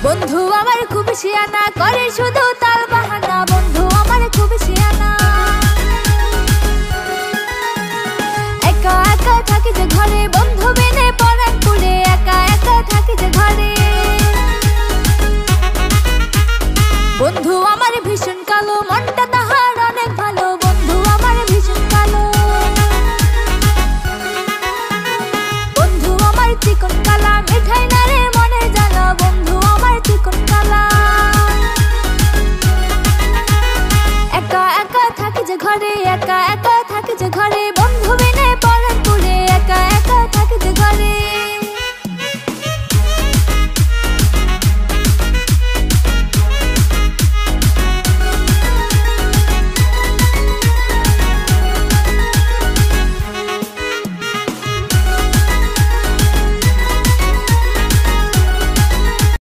বন্ধু আমার খুব শিয়ানা, করে শুধু তাল বাহানা। বন্ধু আমার খুব শিয়ানা, একা একা থাকি যে ঘরে, বন্ধু বিনে পরাণ পুড়ে। একা একা থাকি যে ঘরে।